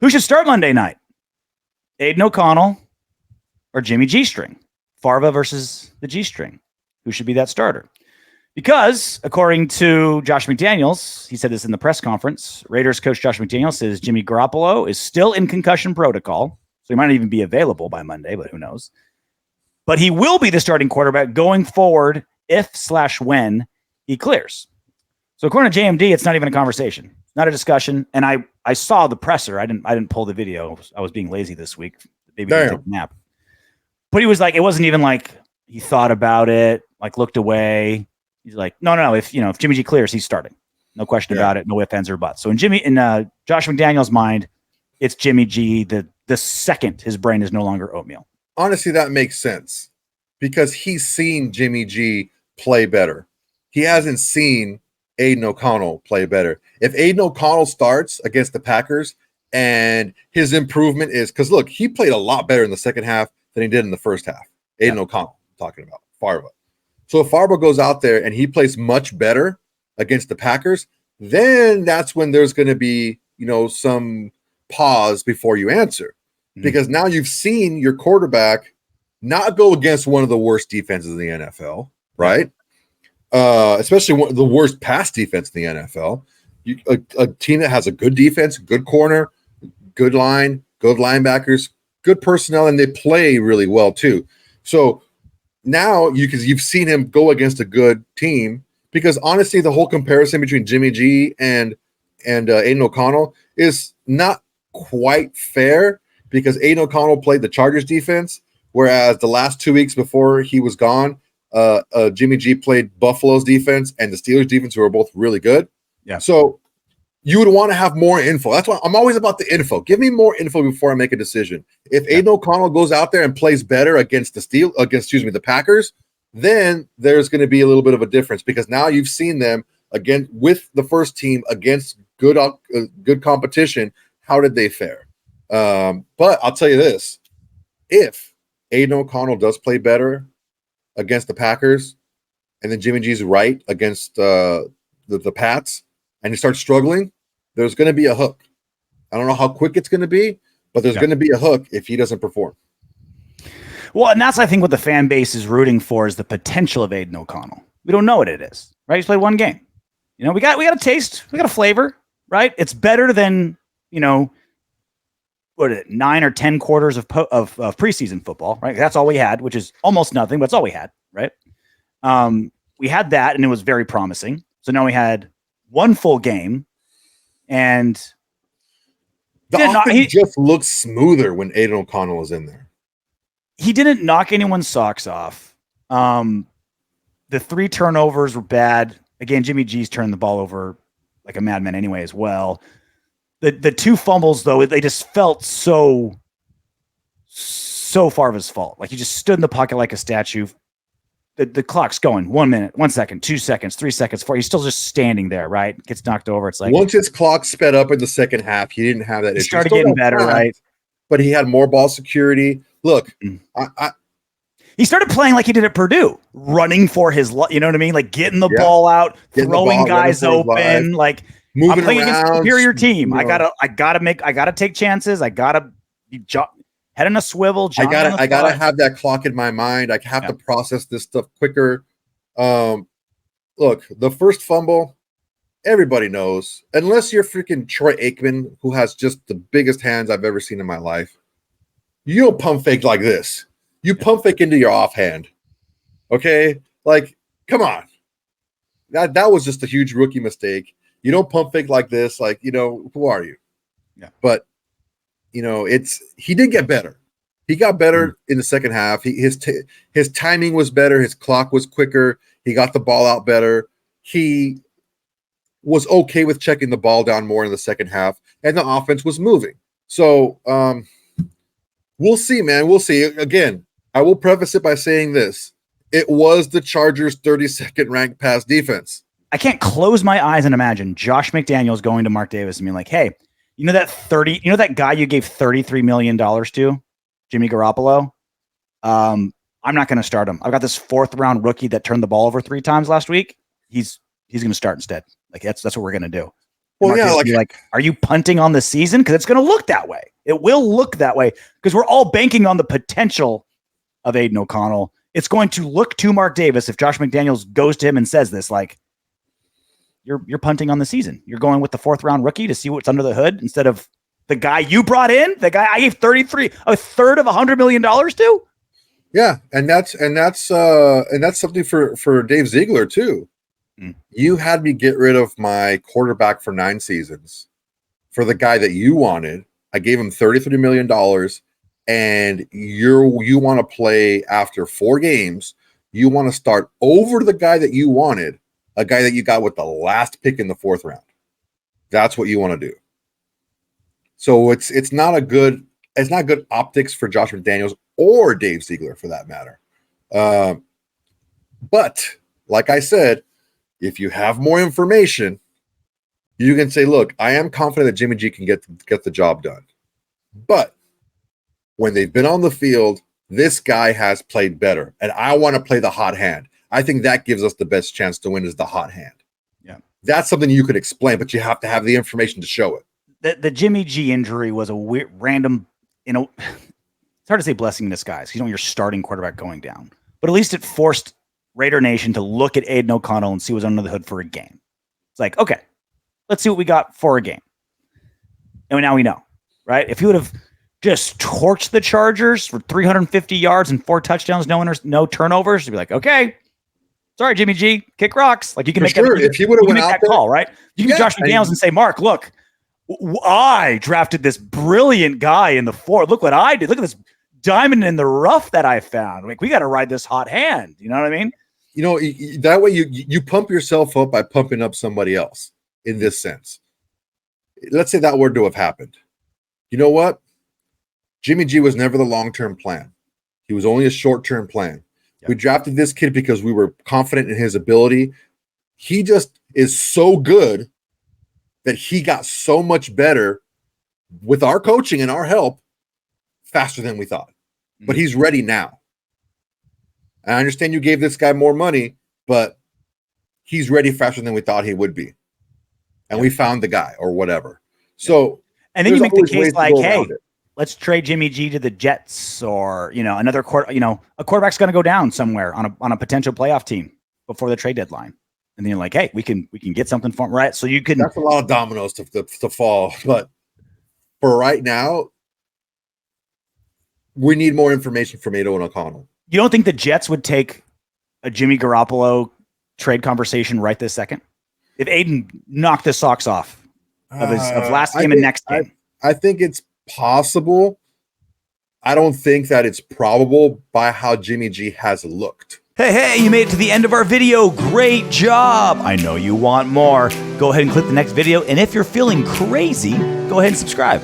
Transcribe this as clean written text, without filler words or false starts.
Who should start Monday night? Aidan O'Connell or Jimmy G-string? Farva versus the G-string. Who should be that starter? Because, according to Josh McDaniels, he said this in the press conference, Raiders coach Josh McDaniels says Jimmy Garoppolo is still in concussion protocol, so he might not even be available by Monday, but who knows? But he will be the starting quarterback going forward if/when he clears. So according to JMD, it's not even a conversation, not a discussion. And I saw the presser. I didn't pull the video. I was being lazy this week. Maybe didn't take a nap. But he was like, it wasn't even like he thought about it, like looked away. He's like, no. If Jimmy G clears, he's starting. No question about it. No ifs, ands, or buts. So in Josh McDaniels' mind, it's Jimmy G the second his brain is no longer oatmeal. Honestly, that makes sense because he's seen Jimmy G play better. He hasn't seen Aidan O'Connell play better. If Aidan O'Connell starts against the Packers and his improvement is because look, he played a lot better in the second half than he did in the first half. Aidan O'Connell, I'm talking about Farva. So if Farva goes out there and he plays much better against the Packers, then that's when there's going to be, some pause before you answer. Because now you've seen your quarterback not go against one of the worst defenses in the NFL, right? Especially the worst pass defense in the NFL. A team that has a good defense, good corner, good line, good linebackers, good personnel, and they play really well too. So now because you've seen him go against a good team, because honestly, the whole comparison between Jimmy G and Aidan O'Connell is not quite fair because Aidan O'Connell played the Chargers defense, whereas the last 2 weeks before he was gone, Jimmy G played Buffalo's defense and the Steelers defense, who are both really good. Yeah. So you would want to have more info. That's why I'm always about the info. Give me more info before I make a decision. If Aidan O'Connell goes out there and plays better against the Packers, then there's going to be a little bit of a difference because now you've seen them again with the first team against good competition. How did they fare? But I'll tell you this: if Aidan O'Connell does play better against the Packers, and then Jimmy G's right against the Pats, and he starts struggling, there's going to be a hook. I don't know how quick it's going to be, but there's going to be a hook if he doesn't perform. Well, and that's, I think, what the fan base is rooting for is the potential of Aidan O'Connell. We don't know what it is, right? He's played one game. We got a taste, we got a flavor, right? It's better than, 9 or 10 quarters of preseason football, right? That's all we had, which is almost nothing, but it's all we had, right? We had that, and it was very promising. So now we had one full game, and the offense just looks smoother when Aidan O'Connell is in there. He didn't knock anyone's socks off. The 3 turnovers were bad. Again, Jimmy G's turned the ball over like a madman anyway as well. The 2 fumbles, though, they just felt so Farva's fault. Like he just stood in the pocket like a statue. The clock's going 1 minute, 1 second, 2 seconds, 3 seconds, 4. He's still just standing there, right? Gets knocked over. It's like once his clock sped up in the second half, he didn't have that issue. He started getting better, right? But he had more ball security. Look, he started playing like he did at Purdue, running for his, you know what I mean? Like getting the ball out, throwing guys open, like moving I'm playing around, against a superior team. I gotta take chances. I gotta be head in a swivel. I gotta have that clock in my mind. I have to process this stuff quicker. Look, the first fumble, everybody knows, unless you're freaking Troy Aikman, who has just the biggest hands I've ever seen in my life. You don't pump fake like this. You pump fake into your offhand. Okay? Like, come on. That was just a huge rookie mistake. You don't pump fake like this. Like, who are you? Yeah. But, he did get better. He got better in the second half. His timing was better. His clock was quicker. He got the ball out better. He was okay with checking the ball down more in the second half, and the offense was moving. So, we'll see, man. We'll see. Again, I will preface it by saying this. It was the Chargers' 32nd ranked pass defense. I can't close my eyes and imagine Josh McDaniels going to Mark Davis and being like, hey, that guy you gave $33 million to, Jimmy Garoppolo? I'm not going to start him. I've got this 4th round rookie that turned the ball over 3 times last week. He's going to start instead. Like that's what we're going to do. Well, Mark yeah, Davis be like, are you punting on the season? Because it's going to look that way. It will look that way because we're all banking on the potential of Aidan O'Connell. It's going to look to Mark Davis if Josh McDaniels goes to him and says this, like, you're punting on the season. You're going with the 4th round rookie to see what's under the hood instead of the guy you brought in, the guy I gave 33, a third of $100 million to. Yeah, and that's something for Dave Ziegler too. You had me get rid of my quarterback for 9 seasons for the guy that you wanted. I gave him $33 million, and you want to play after 4 games. You want to start over the guy that you wanted, a guy that you got with the last pick in the 4th round. That's what you want to do. So it's not good optics for Josh McDaniels or Dave Ziegler for that matter. But like I said, if you have more information, you can say, look, I am confident that Jimmy G can get the job done. But when they've been on the field, this guy has played better, and I want to play the hot hand. I think that gives us the best chance to win is the hot hand. Yeah. That's something you could explain, but you have to have the information to show it. The Jimmy G injury was a weird, random, it's hard to say blessing in disguise. You know, your starting quarterback going down, but at least it forced Raider Nation to look at Aidan O'Connell and see what's under the hood for a game. It's like, okay, let's see what we got for a game. And now we know, right? If you would have just torched the Chargers for 350 yards and 4 touchdowns, no turnovers, you'd be like, okay, sorry, Jimmy G, kick rocks. Like you can make if he would have went out that there, call, right? You can Josh McDaniels and say, Mark, look, I drafted this brilliant guy in the 4th. Look what I did. Look at this diamond in the rough that I found. Like we got to ride this hot hand. You know what I mean? You know, that way you pump yourself up by pumping up somebody else in this sense. Let's say that were to have happened. You know what? Jimmy G was never the long-term plan. He was only a short-term plan. Yep. We drafted this kid because we were confident in his ability. He just is so good that he got so much better with our coaching and our help faster than we thought. Mm-hmm. But he's ready now. And I understand you gave this guy more money, but he's ready faster than we thought he would be. And we found the guy or whatever. So, and then you make the case like, hey, let's trade Jimmy G to the Jets or, another a quarterback's going to go down somewhere on a potential playoff team before the trade deadline. And then you're like, hey, we can get something for him, right? So you can. That's a lot of dominoes to fall. But for right now, we need more information from Aidan O'Connell. You don't think the Jets would take a Jimmy Garoppolo trade conversation right this second? If Aidan knocked the socks off of last game and next game. I think it's possible. I don't think that it's probable by how Jimmy G has looked. Hey, you made it to the end of our video. Great job. I know you want more. Go ahead and click the next video. And if you're feeling crazy, go ahead and subscribe.